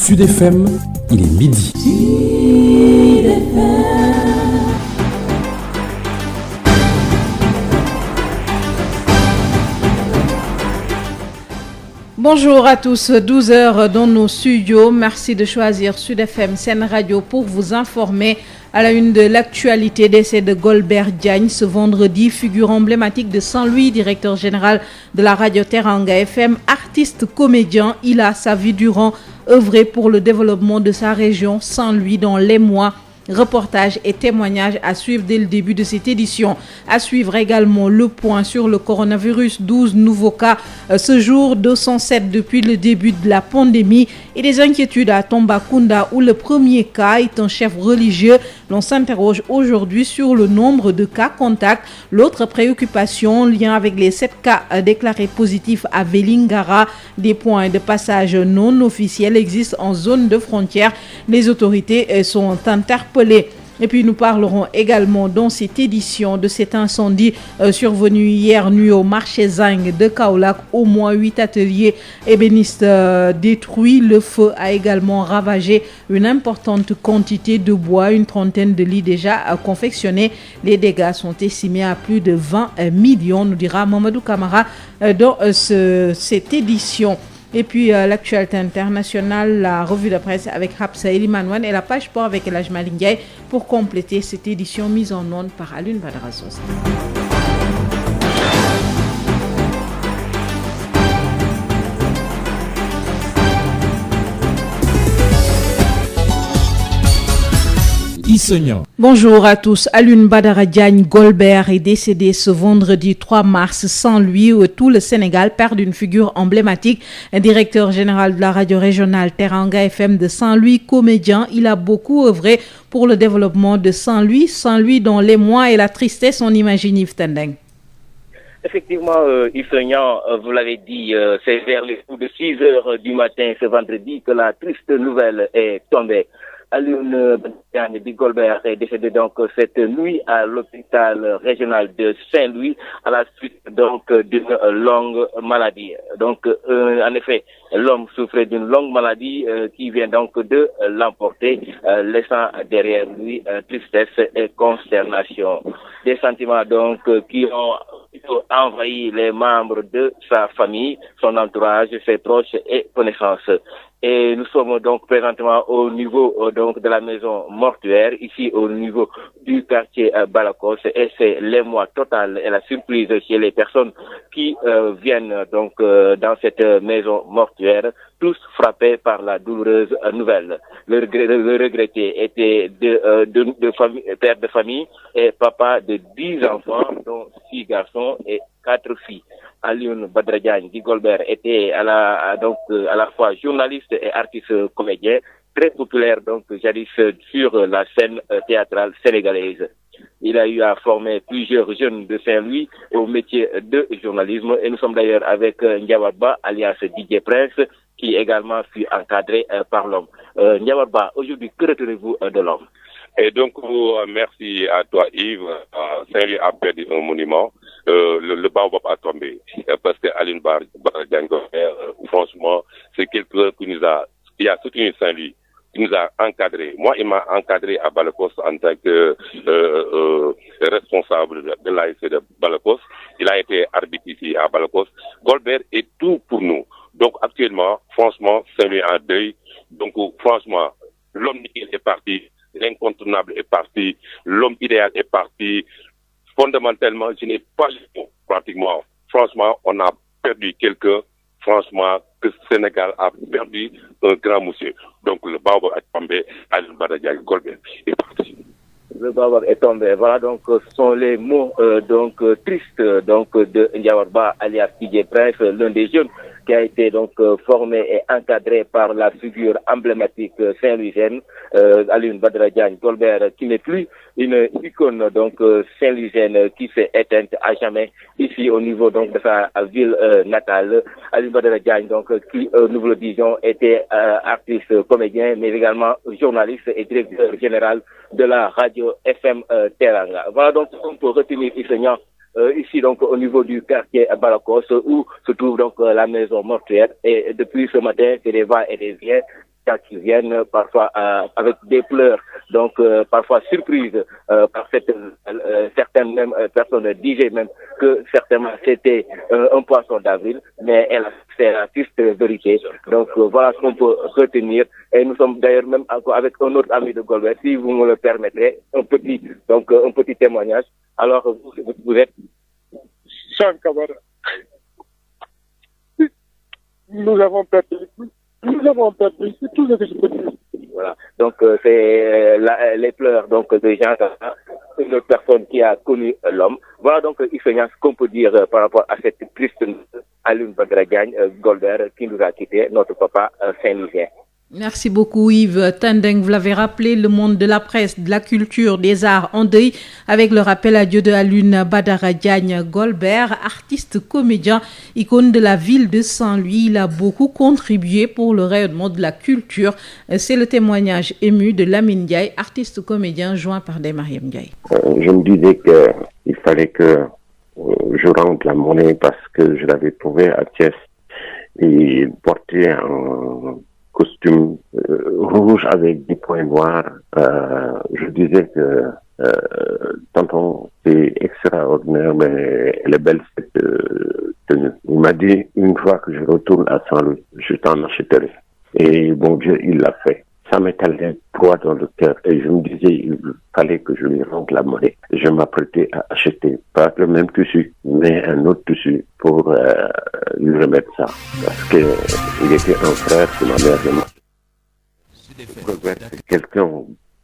Sud FM, il est midi. Bonjour à tous, 12h dans nos studios. Merci de choisir Sud FM Sen Radio pour vous informer. À la une de l'actualité, décès de Golbert Diagne ce vendredi, figure emblématique de Saint-Louis, directeur général de la radio Teranga FM, artiste comédien. Il a sa vie durant œuvré pour le développement de sa région Saint-Louis dans les mois. Reportages et témoignages à suivre dès le début de cette édition. À suivre également le point sur le coronavirus, 12 nouveaux cas ce jour, 207 depuis le début de la pandémie et des inquiétudes à Tambacounda où le premier cas est un chef religieux. L'on s'interroge aujourd'hui sur le nombre de cas contacts. L'autre préoccupation, lien avec les 7 cas déclarés positifs à Vélingara. Des points de passage non officiels existent en zone de frontière. Les autorités sont interpellées. Et puis nous parlerons également dans cette édition de cet incendie survenu hier nuit au marché Zing de Kaolack. Au moins 8 ateliers ébénistes détruits. Le feu a également ravagé une importante quantité de bois, une trentaine de lits déjà confectionnés. Les dégâts sont estimés à plus de 20 millions, nous dira Mamadou Kamara dans cette édition. Et puis l'actualité internationale, la revue de presse avec Hapsa Elimanouane et la page sport avec Elhaj Malingaye pour compléter cette édition mise en onde par Alioune Badara Sosé. Bonjour à tous. Alioune Badara Diagne Golbert est décédé ce vendredi 3 mars. Sans lui, tout le Sénégal perd une figure emblématique. Un directeur général de la radio régionale Teranga FM de Saint-Louis, comédien, il a beaucoup œuvré pour le développement de Saint-Louis. Saint-Louis dont l'émoi et la tristesse, on imagine Yves Tendeng. Effectivement, Yves, vous l'avez dit, c'est vers les coups de 6 heures du matin ce vendredi que la triste nouvelle est tombée. Alioune Diagne Golbert est décédé donc cette nuit à l'hôpital régional de Saint-Louis à la suite donc d'une longue maladie. Donc en effet, l'homme souffrait d'une longue maladie qui vient donc de l'emporter, laissant derrière lui tristesse et consternation. Des sentiments donc qui ont envahi les membres de sa famille, son entourage, ses proches et connaissances. Et nous sommes donc présentement au niveau donc de la maison mortuaire, ici au niveau du quartier Balakos, et c'est l'émoi total et la surprise chez les personnes qui viennent donc dans cette maison mortuaire, tous frappés par la douloureuse nouvelle. Le regretté était père de famille et papa de 10 enfants, dont 6 garçons et 4 filles. Alioune Badara Diagne Golbert était à la fois journaliste et artiste comédien, très populaire donc jadis sur la scène théâtrale sénégalaise. Il a eu à former plusieurs jeunes de Saint-Louis au métier de journalisme et nous sommes d'ailleurs avec Ndiawarba alias DJ Prince qui également fut encadré par l'homme. Ndiawarba, aujourd'hui, que retenez-vous de l'homme? Et donc, merci à toi Yves. Saint-Louis a perdu un monument. Le baobab a tombé. Parce que Alioune Badara Diagne Golbert, franchement, c'est quelqu'un qui a soutenu Saint-Louis, qui nous a encadrés. Moi, il m'a encadré à Balakos en tant que responsable de l'ASC de Balakos. Il a été arbitre ici à Balakos. Golbert est tout pour nous. Donc, actuellement, franchement, Saint-Louis en deuil. Donc, franchement, l'homme nickel est parti. L'incontournable est parti, l'homme idéal est parti. Fondamentalement, je n'ai pas le mot, pratiquement. Franchement, on a perdu quelqu'un, franchement, que le Sénégal a perdu un grand monsieur. Donc, le baobab est tombé, Alioune Badara Diagne Golbert est parti. Le baobab est tombé. Voilà, donc, ce sont les mots, tristes, de Ndiawarba, alias DJ Prince, l'un des jeunes qui a été donc formé et encadré par la figure emblématique saint-louisienne, Alioune Badara Diagne Golbert, qui n'est plus une icône donc saint-louisienne qui s'est éteinte à jamais ici au niveau donc de sa ville natale. Alioune Badara Diagne donc qui nous le disions était artiste, comédien, mais également journaliste et directeur général de la radio FM Teranga. Voilà donc ce qu'on peut retenir ici donc au niveau du quartier Balakos où se trouve donc la maison mortuaire et depuis ce matin c'est des va et des viens cas qui viennent parfois avec des pleurs, donc parfois surprises par certaines même personnes disaient même que certainement c'était un poisson d'avril, mais c'est la triste vérité. Donc voilà ce qu'on peut retenir. Et nous sommes d'ailleurs même encore avec un autre ami de Golbert, si vous me le permettrez, un petit témoignage. Alors vous êtes Jean Camara. Nous avons perdu, c'est tout ce que je peux dire. Voilà, donc c'est les pleurs donc de Jean Camara, une autre personne qui a connu l'homme. Voilà donc ce qu'on peut dire par rapport à cette triste Alioune Badara Diagne, Golbert, qui nous a quitté, notre papa Saint-Louisien. Merci beaucoup Yves Tandeng. Vous l'avez rappelé, le monde de la presse, de la culture, des arts en deuil avec le rappel à Dieu de Alioune Badara Diagne Golbert, artiste comédien, icône de la ville de Saint-Louis. Il a beaucoup contribué pour le rayonnement de la culture. C'est le témoignage ému de Lamine Ndiaye, artiste comédien joint par Mariam Ndiaye. Je me disais qu'il fallait que je rende la monnaie parce que je l'avais trouvé à Thiès et porté un costume rouge avec des points noirs. Je disais que tonton, c'est extraordinaire, mais elle est belle cette tenue. Il m'a dit, une fois que je retourne à Saint-Louis, je t'en achèterai. Et bon Dieu, il l'a fait. Ça m'était droit dans le cœur. Et je me disais, il fallait que je lui rende la monnaie. Je m'apprêtais à acheter, pas le même tissu, mais un autre tissu pour lui remettre ça. Parce que il était un frère que ma mère aimait. C'est quelqu'un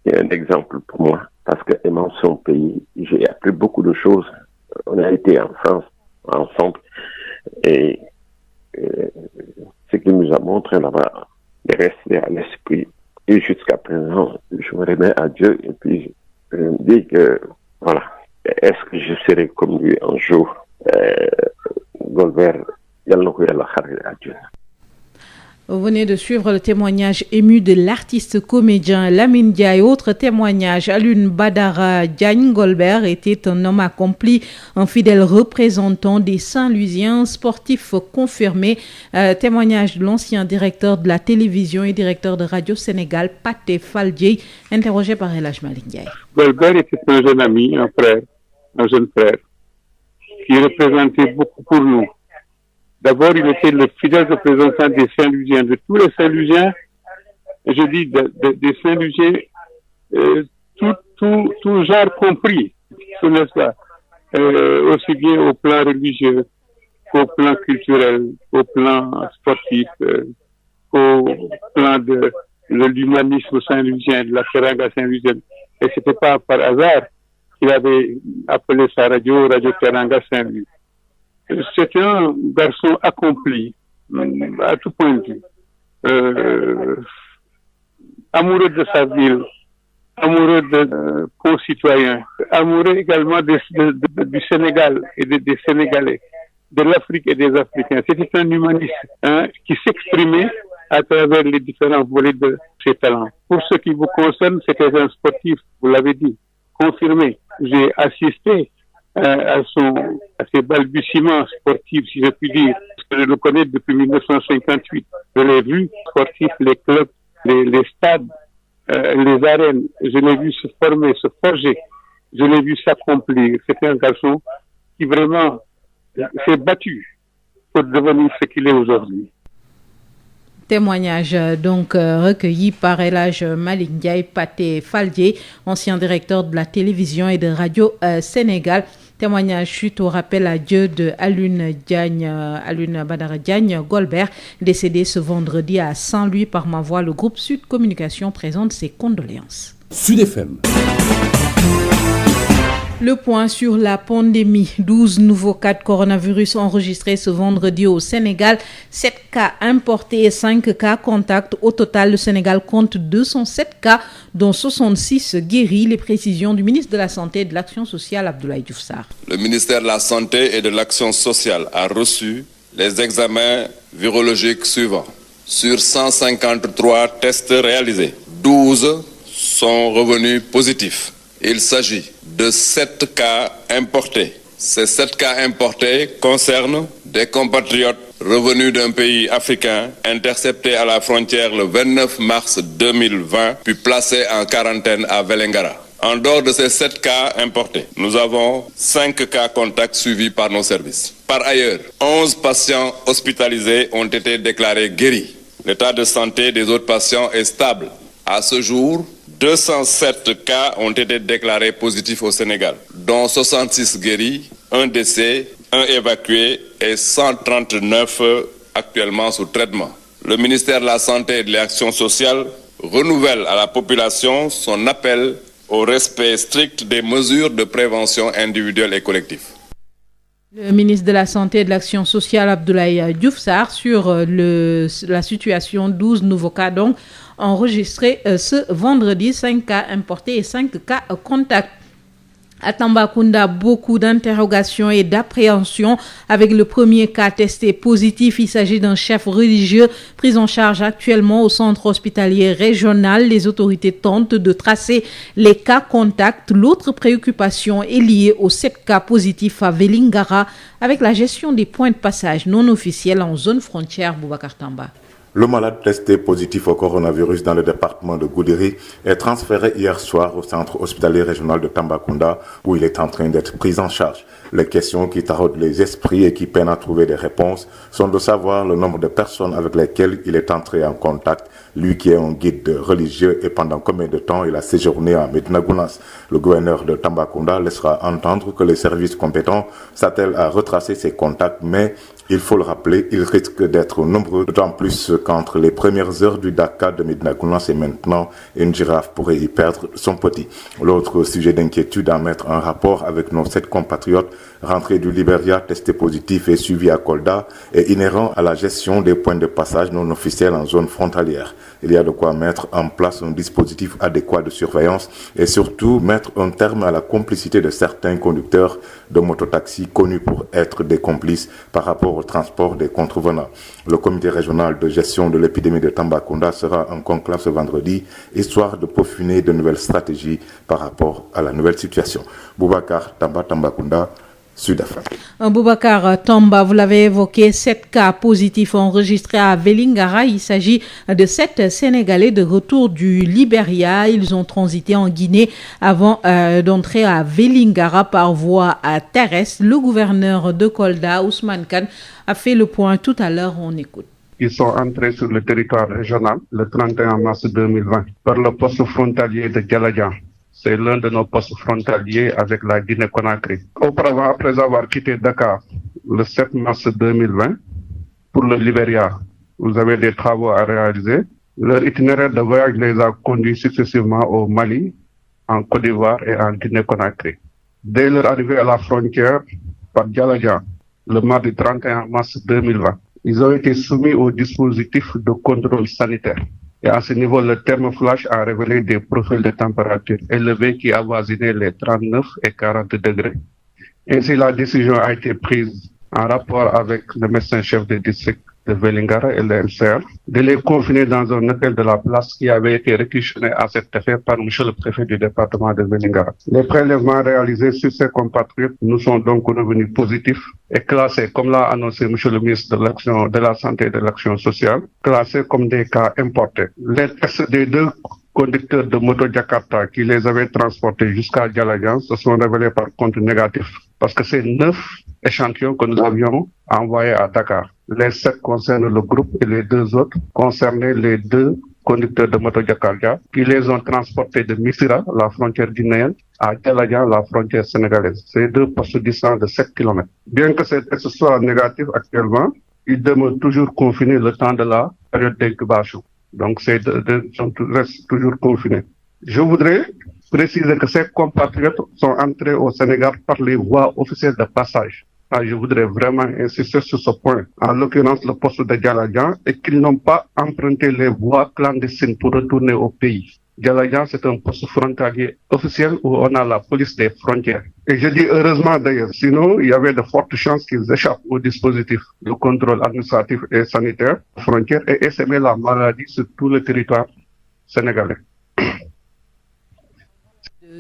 qui est un exemple pour moi. Parce que aimant son pays, j'ai appris beaucoup de choses. On a été en France ensemble. Et ce qu'il nous a montré là-bas est resté à l'esprit. Et jusqu'à présent, je me remets à Dieu et puis je me dis que, voilà, est-ce que je serai comme lui un jour? Golbert, yalla ko yalla xare àjjana. Vous venez de suivre le témoignage ému de l'artiste comédien Lamine Ndiaye. Autre témoignage, Alioune Badara Diagne Golbert était un homme accompli, un fidèle représentant des Saint-Louisiens, sportif confirmé. Témoignage de l'ancien directeur de la télévision et directeur de Radio Sénégal, Pathé Fall Dieye, interrogé par El Hadj Malick Ndiaye. Golbert était un jeune ami, un jeune frère, qui représentait beaucoup pour nous. D'abord, il était le fidèle représentant des Saint-Louisiens, de tous les Saint-Louisiens, je dis des Saint-Louisiens, tout genre compris, n'est-ce pas, aussi bien au plan religieux qu'au plan culturel, au plan sportif, au plan de l'humanisme saint-louisien, de la teranga saint-louisienne. Et c'était pas par hasard qu'il avait appelé sa Radio Teranga Saint-Louis. C'était un garçon accompli à tout point de vue, amoureux de sa ville, amoureux de concitoyens, amoureux également du Sénégal et des Sénégalais, de l'Afrique et des Africains. C'était un humaniste qui s'exprimait à travers les différents volets de ses talents. Pour ce qui vous concerne, c'était un sportif, vous l'avez dit, confirmé. J'ai assisté à ses balbutiements sportifs, si je puis dire, parce que je le connais depuis 1958. Je l'ai vu sportif, les clubs, les stades, les arènes. Je l'ai vu se former, se forger. Je l'ai vu s'accomplir. C'était un garçon qui vraiment s'est battu pour devenir ce qu'il est aujourd'hui. Témoignage donc recueilli par El Hadj Malick Ndiaye, Pathé Fall Dieye, ancien directeur de la télévision et de Radio Sénégal. Témoignage suite au rappel à Dieu de Alioune Badara Diagne Golbert, décédé ce vendredi à Saint-Louis par ma voix. Le groupe Sud Communication présente ses condoléances. Sud FM. Le point sur la pandémie. 12 nouveaux cas de coronavirus enregistrés ce vendredi au Sénégal. 7 cas importés et 5 cas contacts. Au total, le Sénégal compte 207 cas, dont 66 guéris. Les précisions du ministre de la Santé et de l'Action sociale, Abdoulaye Diouf Sarr. Le ministère de la Santé et de l'Action sociale a reçu les examens virologiques suivants. Sur 153 tests réalisés, 12 sont revenus positifs. Il s'agit de 7 cas importés. Ces 7 cas importés concernent des compatriotes revenu d'un pays africain, intercepté à la frontière le 29 mars 2020, puis placé en quarantaine à Vélingara. En dehors de ces 7 cas importés, nous avons 5 cas contacts suivis par nos services. Par ailleurs, 11 patients hospitalisés ont été déclarés guéris. L'état de santé des autres patients est stable. À ce jour, 207 cas ont été déclarés positifs au Sénégal, dont 66 guéris, 1 décès, 1 évacué et 139 actuellement sous traitement. Le ministère de la Santé et de l'Action sociale renouvelle à la population son appel au respect strict des mesures de prévention individuelle et collective. Le ministre de la Santé et de l'Action sociale, Abdoulaye Diouf Sarr, sur la situation, 12 nouveaux cas donc enregistrés ce vendredi, 5 cas importés et 5 cas contacts. À Tambacounda, beaucoup d'interrogations et d'appréhensions avec le premier cas testé positif. Il s'agit d'un chef religieux pris en charge actuellement au centre hospitalier régional. Les autorités tentent de tracer les cas contacts. L'autre préoccupation est liée aux 7 cas positifs à Vélingara avec la gestion des points de passage non officiels en zone frontière. Boubacar Tamba. Le malade testé positif au coronavirus dans le département de Goudiri est transféré hier soir au centre hospitalier régional de Tambacounda où il est en train d'être pris en charge. Les questions qui taraudent les esprits et qui peinent à trouver des réponses sont de savoir le nombre de personnes avec lesquelles il est entré en contact, lui qui est un guide religieux, et pendant combien de temps il a séjourné à Médina Gounass. Le gouverneur de Tambacounda laissera entendre que les services compétents s'attellent à retracer ses contacts, mais il faut le rappeler, ils risquent d'être nombreux, d'autant plus qu'entre les premières heures du Dakar de Médina Gounass et maintenant, une girafe pourrait y perdre son petit. L'autre sujet d'inquiétude à mettre en rapport avec nos 7 compatriotes rentrés du Libéria, testés positifs et suivis à Kolda, est inhérent à la gestion des points de passage non officiels en zone frontalière. Il y a de quoi mettre en place un dispositif adéquat de surveillance et surtout mettre un terme à la complicité de certains conducteurs de mototaxis connus pour être des complices par rapport au transport des contrevenants. Le comité régional de gestion de l'épidémie de Tambacounda sera en conclave ce vendredi, histoire de peaufiner de nouvelles stratégies par rapport à la nouvelle situation. Boubacar Tamba, Tambacounda, Sud-Afrique. Boubacar Tamba, vous l'avez évoqué, 7 cas positifs enregistrés à Vélingara. Il s'agit de 7 Sénégalais de retour du Libéria. Ils ont transité en Guinée avant d'entrer à Vélingara par voie terrestre. Le gouverneur de Kolda, Ousmane Kane, a fait le point tout à l'heure. On écoute. Ils sont entrés sur le territoire régional le 31 mars 2020 par le poste frontalier de Djaladjan. C'est l'un de nos postes frontaliers avec la Guinée-Conakry. Auparavant, après avoir quitté Dakar le 7 mars 2020 pour le Libéria, vous avez des travaux à réaliser. Leur itinéraire de voyage les a conduits successivement au Mali, en Côte d'Ivoire et en Guinée-Conakry. Dès leur arrivée à la frontière par Djaladjan, le mardi 31 mars 2020, ils ont été soumis au dispositif de contrôle sanitaire. Et à ce niveau, le terme flash a révélé des profils de température élevés qui avoisinaient les 39 et 40 degrés. Ainsi, la décision a été prise en rapport avec le médecin-chef de district de Vélingara et le MCR de les confiner dans un hôtel de la place qui avait été réquisitionné à cet effet par M. le préfet du département de Vélingara. Les prélèvements réalisés sur ces compatriotes nous sont donc revenus positifs et classés, comme l'a annoncé M. le ministre de la Santé et de l'Action sociale, classés comme des cas importés. Les tests des 2 conducteurs de moto Jakarta qui les avaient transportés jusqu'à Djaladjan se sont révélés par contre négatifs parce que c'est 9 échantillons que nous avions envoyés à Dakar. Les 7 concernent le groupe et les 2 autres concernaient les 2 conducteurs de moto Jakarta qui les ont transportés de Missira, la frontière guinéenne, à Djaladjan, la frontière sénégalaise. Ces 2 postes distants de 7 km. Bien que ces tests soient négatifs actuellement, ils demeurent toujours confinés le temps de la période d'incubation. Donc, ces 2 restent toujours confinés. Je voudrais préciser que ces compatriotes sont entrés au Sénégal par les voies officielles de passage. Je voudrais vraiment insister sur ce point, en l'occurrence le poste de Djaladjan, et qu'ils n'ont pas emprunté les voies clandestines pour retourner au pays. Djaladjan, c'est un poste frontalier officiel où on a la police des frontières. Et je dis heureusement d'ailleurs, sinon il y avait de fortes chances qu'ils échappent au dispositif de contrôle administratif et sanitaire frontière et essaimer la maladie sur tout le territoire sénégalais.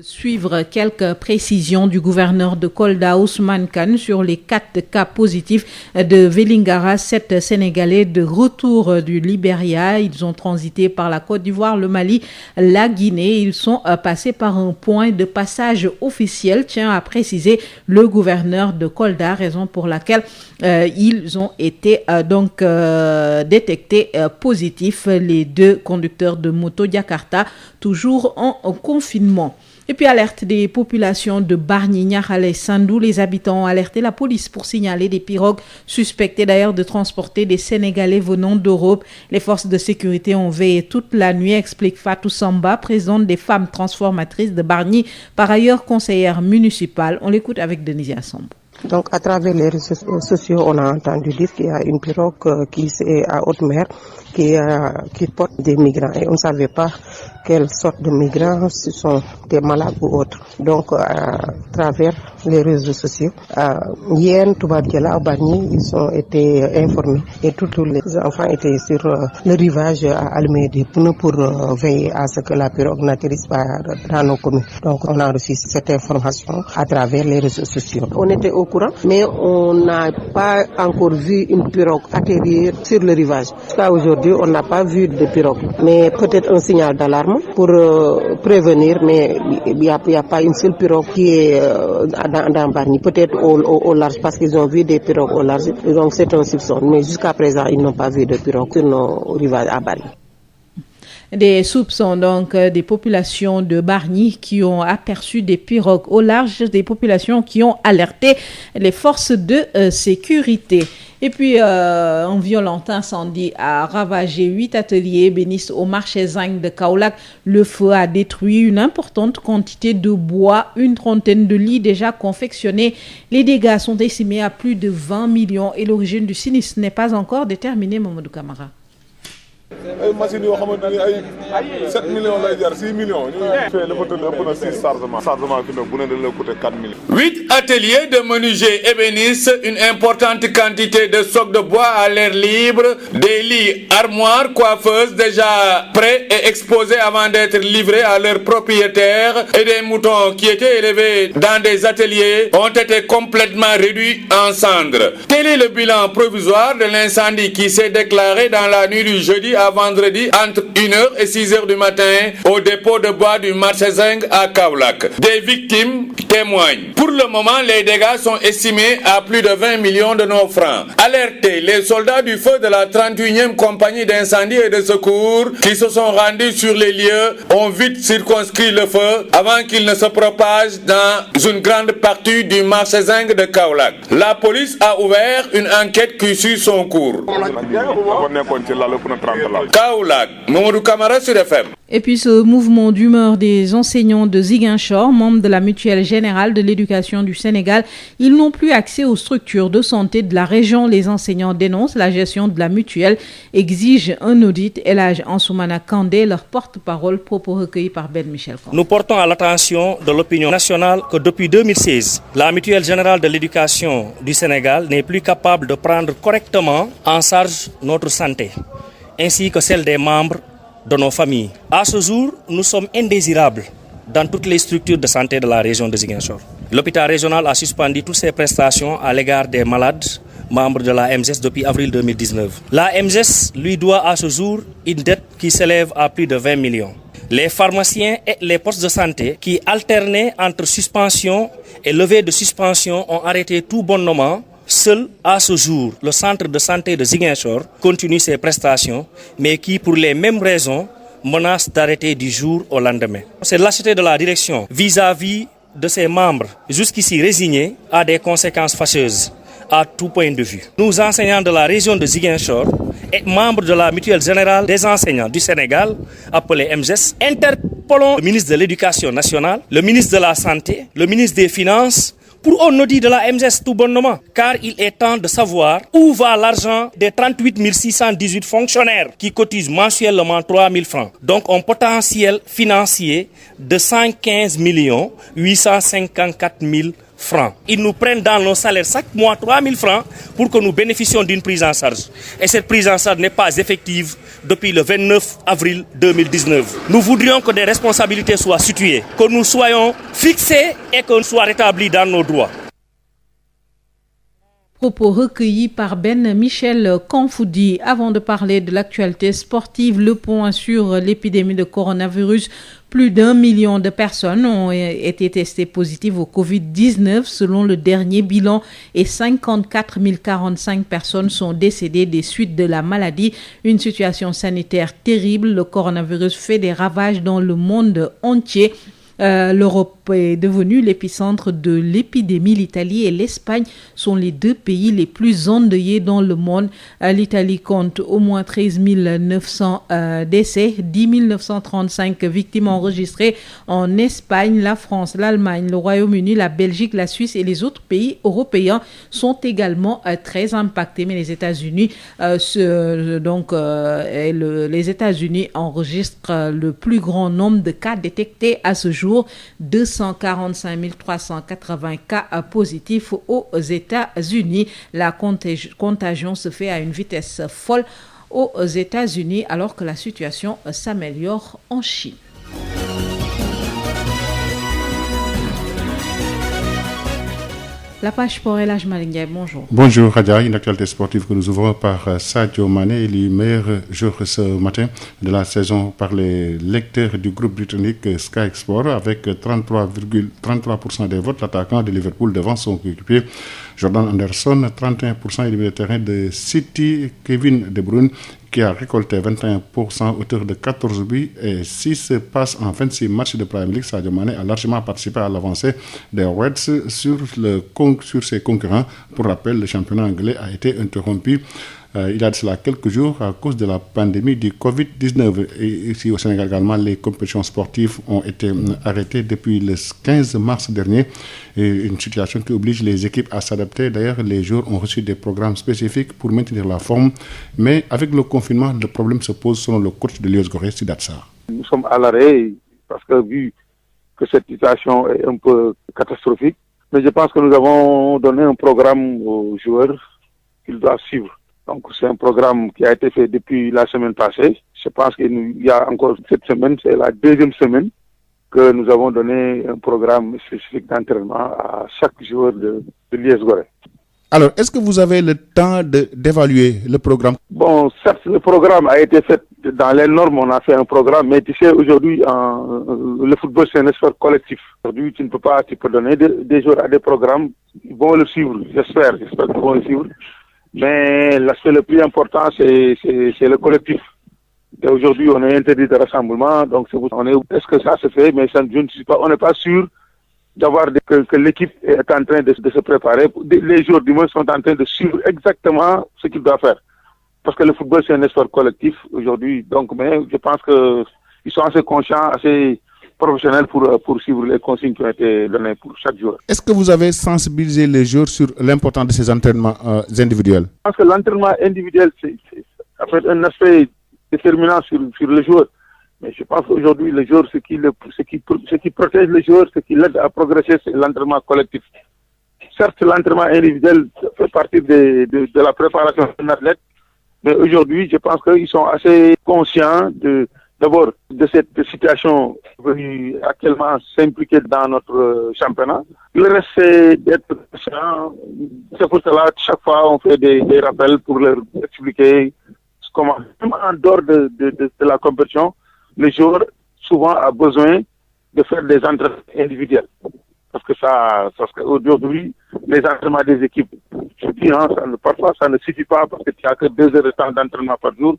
Suivre quelques précisions du gouverneur de Kolda, Ousmane Kane, sur les 4 cas positifs de Vélingara, 7 Sénégalais de retour du Libéria. Ils ont transité par la Côte d'Ivoire, le Mali, la Guinée. Ils sont passés par un point de passage officiel, tient à préciser le gouverneur de Kolda, raison pour laquelle ils ont été détectés positifs. Les 2 conducteurs de moto Jakarta, toujours en confinement. Et puis alerte des populations de Bargny, Niakhar et Sandou. Les habitants ont alerté la police pour signaler des pirogues suspectées d'ailleurs de transporter des Sénégalais venant d'Europe. Les forces de sécurité ont veillé toute la nuit, explique Fatou Samba, présidente des femmes transformatrices de Bargny, par ailleurs conseillère municipale. On l'écoute avec Denisia Samba. Donc, à travers les réseaux sociaux, on a entendu dire qu'il y a une pirogue qui est à haute mer, qui porte des migrants. Et on ne savait pas quelle sorte de migrants, ce sont des malades ou autres. Donc, à travers les réseaux sociaux, hier, Toubadjala, Bargny, ils ont été informés. Et tous les enfants étaient sur le rivage à allumer des pneus pour veiller à ce que la pirogue n'atterrisse pas dans nos communes. Donc, on a reçu cette information à travers les réseaux sociaux. On était au courant, mais on n'a pas encore vu une pirogue atterrir sur le rivage. Jusqu'à aujourd'hui, on n'a pas vu de pirogue. Mais peut-être un signal d'alarme pour prévenir, mais il n'y a pas une seule pirogue qui est dans Bargny. Peut-être au large, parce qu'ils ont vu des pirogues au large. Donc c'est un soupçon. Mais jusqu'à présent, ils n'ont pas vu de pirogue sur nos rivages à Bargny. Des soupçons donc des populations de Bargny qui ont aperçu des pirogues au large, des populations qui ont alerté les forces de sécurité. Et puis, un violent incendie a ravagé 8 ateliers ébénistes au marché Zinc de Kaolack. Le feu a détruit une importante quantité de bois, une trentaine de lits déjà confectionnés. Les dégâts sont estimés à plus de 20 millions et l'origine du sinistre n'est pas encore déterminée, Mamadou Camara. ay machines yoo xamante ni ay 7 millions lay jar 6 millions ñu fee dafa tëdd ëpp na 6 chargement fi ne bu ne dañ la coûter 4 millions. 8 ateliers de menuisiers ébénistes, une importante quantité de stocks de bois à l'air libre, des lits, armoires, coiffeuses déjà prêts et exposés avant d'être livrés à leurs propriétaires et des moutons qui étaient élevés dans des ateliers ont été complètement réduits en cendres. Tel est le bilan provisoire de l'incendie qui s'est déclaré dans la nuit du jeudi à vendredi entre 1h et 6h du matin au dépôt de bois du marché Zinc à Kaolack. Des victimes témoignent. Pour le moment, les dégâts sont estimés à plus de 20 millions de nos francs. Alertés, les soldats du feu de la 31e compagnie d'incendie et de secours qui se sont rendus sur les lieux ont vite circonscrit le feu avant qu'il ne se propage dans une grande partie du marché Zinc de Kaolack. La police a ouvert une enquête qui suit son cours. Kaolack, Mamadou Camara sur FM. Et puis ce mouvement d'humeur des enseignants de Ziguinchor, membres de la Mutuelle Générale de l'Éducation du Sénégal, ils n'ont plus accès aux structures de santé de la région. Les enseignants dénoncent la gestion de la mutuelle, exigent un audit. Elhadji Ansoumana Kandé, leur porte-parole, propos recueillis par Ben Michel Kandé. Nous portons à l'attention de l'opinion nationale que depuis 2016, la Mutuelle Générale de l'Éducation du Sénégal n'est plus capable de prendre correctement en charge notre santé, ainsi que celle des membres de nos familles. À ce jour, nous sommes indésirables dans toutes les structures de santé de la région de Ziguinchor. L'hôpital régional a suspendu toutes ses prestations à l'égard des malades membres de la MGES depuis avril 2019. La MGES lui doit à ce jour une dette qui s'élève à plus de 20 millions. Les pharmaciens et les postes de santé qui alternaient entre suspension et levée de suspension ont arrêté tout bonnement. Seul, à ce jour, le centre de santé de Ziguinchor continue ses prestations, mais qui, pour les mêmes raisons, menace d'arrêter du jour au lendemain. C'est lâcheté de la direction vis-à-vis de ses membres, jusqu'ici résignés, a des conséquences fâcheuses à tout point de vue. Nous, enseignants de la région de Ziguinchor et membres de la Mutuelle Générale des enseignants du Sénégal, appelée MGES, interpellons le ministre de l'Éducation nationale, le ministre de la Santé, le ministre des Finances, pour un audit de la MGES tout bonnement, car il est temps de savoir où va l'argent des 38 618 fonctionnaires qui cotisent mensuellement 3 000 francs. Donc un potentiel financier de 115 854 000 francs. Ils nous prennent dans nos salaires chaque mois 3 000 francs pour que nous bénéficions d'une prise en charge. Et cette prise en charge n'est pas effective depuis le 29 avril 2019. Nous voudrions que des responsabilités soient situées, que nous soyons fixés et que nous soyons rétablis dans nos droits. Propos recueillis par Ben Michel Kanfoudi. Avant de parler de l'actualité sportive, le point sur l'épidémie de coronavirus. Plus d'1 million de personnes ont été testées positives au Covid-19 selon le dernier bilan et 54 045 personnes sont décédées des suites de la maladie. Une situation sanitaire terrible. Le coronavirus fait des ravages dans le monde entier. L'Europe est devenue l'épicentre de l'épidémie. L'Italie et l'Espagne sont les deux pays les plus endeuillés dans le monde. L'Italie compte au moins 13 900 décès, 10 935 victimes enregistrées en Espagne. La France, l'Allemagne, le Royaume-Uni, la Belgique, la Suisse et les autres pays européens sont également très impactés. Mais les États-Unis, les États-Unis enregistrent le plus grand nombre de cas détectés à ce jour. 245 380 cas positifs aux États-Unis. La contagion se fait à une vitesse folle aux États-Unis alors que la situation s'améliore en Chine. La page sport et l'âge Malinguer, bonjour. Bonjour Radia, une actualité sportive que nous ouvrons par Sadio Mané, élu meilleur joueur ce matin de la saison par les lecteurs du groupe britannique Sky Sport avec 33,33% des votes. L'attaquant de Liverpool devant son coéquipier Jordan Anderson, 31% et milieu de terrain de City, Kevin De Bruyne, qui a récolté 21%, auteur de 14 buts et 6 passes en 26 matchs de Premier League. Sadio Mané a largement participé à l'avancée des Reds sur ses concurrents. Pour rappel, le championnat anglais a été interrompu il y a de cela quelques jours à cause de la pandémie du Covid-19. Et ici au Sénégal également, les compétitions sportives ont été arrêtées depuis le 15 mars dernier. Et une situation qui oblige les équipes à s'adapter. D'ailleurs, les joueurs ont reçu des programmes spécifiques pour maintenir la forme. Mais avec le confinement, le problème se pose selon le coach de l'US Gorée, Sidat Sarr. Nous sommes à l'arrêt parce que vu que cette situation est un peu catastrophique, mais je pense que nous avons donné un programme aux joueurs qu'ils doivent suivre. Donc c'est un programme qui a été fait depuis la semaine passée. Je pense qu'il y a encore cette semaine, c'est la deuxième semaine que nous avons donné un programme spécifique d'entraînement à chaque joueur de l'US Gorée. Alors, est-ce que vous avez le temps d'évaluer le programme? Bon, certes, le programme a été fait dans les normes, on a fait un programme, mais tu sais, aujourd'hui, le football, c'est un sport collectif. Aujourd'hui, tu peux donner des joueurs à des programmes, ils vont le suivre, j'espère qu'ils vont le suivre. Mais l'aspect le plus important, c'est le collectif. Et aujourd'hui, on est interdit de rassemblement, donc est-ce que ça se fait? Mais ça, je ne suis pas, on n'est pas sûr d'avoir que l'équipe est en train de se préparer. Les joueurs du monde sont en train de suivre exactement ce qu'ils doivent faire. Parce que le football, c'est un sport collectif aujourd'hui. Donc, mais je pense qu'ils sont assez conscients, assez professionnels pour suivre les consignes qui ont été données pour chaque joueur. Est-ce que vous avez sensibilisé les joueurs sur l'importance de ces entraînements individuels? Je pense que l'entraînement individuel, c'est un aspect déterminant sur le joueur. Mais je pense qu'aujourd'hui, le joueur, ce qui protège le joueur, ce qui l'aide à progresser, c'est l'entraînement collectif. Certes, l'entraînement individuel fait partie de la préparation d'un athlète, mais aujourd'hui, je pense qu'ils sont assez conscients d'abord de cette situation venue actuellement s'impliquer dans notre championnat. Le reste, c'est d'être conscient. C'est pour cela que chaque fois, on fait des rappels pour leur expliquer comment, même en dehors de la compétition, le joueur souvent a besoin de faire des entraînements individuels. Parce qu'aujourd'hui, les entraînements des équipes, je dis, parfois ça ne suffit pas parce que tu n'as que 2 heures de temps d'entraînement par jour.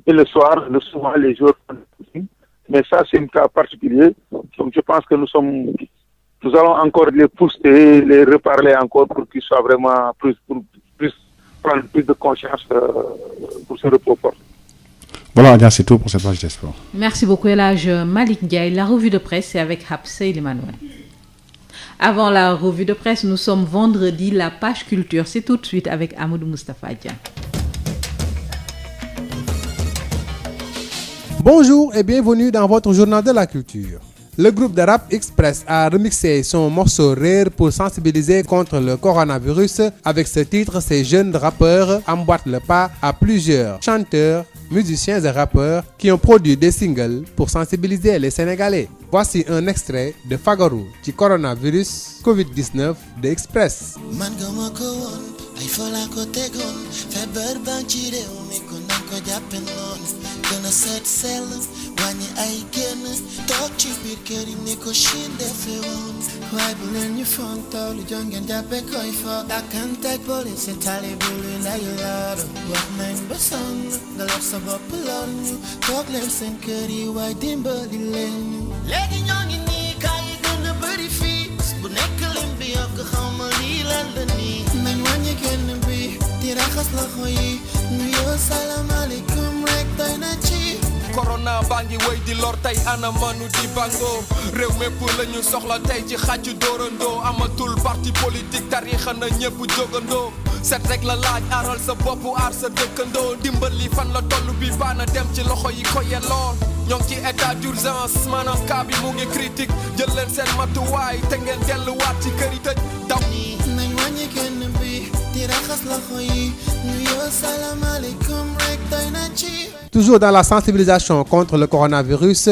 Et le soir, souvent les joueurs font des coachings. Mais ça, c'est un cas particulier. Donc je pense que nous allons encore les pousser, les reparler encore pour qu'ils soient vraiment prendre plus de conscience pour ce repos fort. Voilà, c'est tout pour cette page d'espoir. Merci beaucoup, Elhadj Malick Ndiaye. La revue de presse, c'est avec Hapsa Emmanuel. Avant la revue de presse, nous sommes vendredi, la page culture. C'est tout de suite avec Amadou Moustapha Dia. Bonjour et bienvenue dans votre journal de la culture. Le groupe de rap Express a remixé son morceau Rare pour sensibiliser contre le coronavirus. Avec ce titre, ces jeunes rappeurs emboîtent le pas à plusieurs chanteurs, musiciens et rappeurs qui ont produit des singles pour sensibiliser les Sénégalais. Voici un extrait de Fagaru ci coronavirus Covid-19 de Express. ay fola ko tegoon feebar baa ci réew mi ko nañ ko jàppe noonu gën a seet sell wàññi ay génn toog ci biir kër yi ni ko Chine defe woon waaye bu leen ñu fontaw lu jongeen jàppe koy fo dakkanteeg police tali bu lu lay lor wax nañ ba sonn nga lor sa bopp lor ñu toog leen seen kër yi waaye dimbali leen ñu léegi ñoo ngi nii kaa yi gën a bëri fii bu nekk lim bi yokk xawma lii lan la nii nañ wàññi génn bi di raxas loxo yi nuyoo salaamaaleykum rek doy na ci corona baa ngi wéy di lor tey ana manu di bango réew mépp la ñu soxla tey ci xàcc dóorandoo amatul parti politique tariixa na ñépp jógandoo set rek la laaj aaral sa bopp aar sa dëkkandoo dimbali fan la toll bi baana dem ci loxo yi ko yelloo ñoo ngi ci état d'urgence maanaam cas bi mu ngi critique jël leen seen matuwaay te ngeen delluwaat ci kër yi tëj daw nañ wàññi génn bi di raxas loxo yi nuyoo salaamaaleykum rek doy na ci. Toujours dans la sensibilisation contre le coronavirus,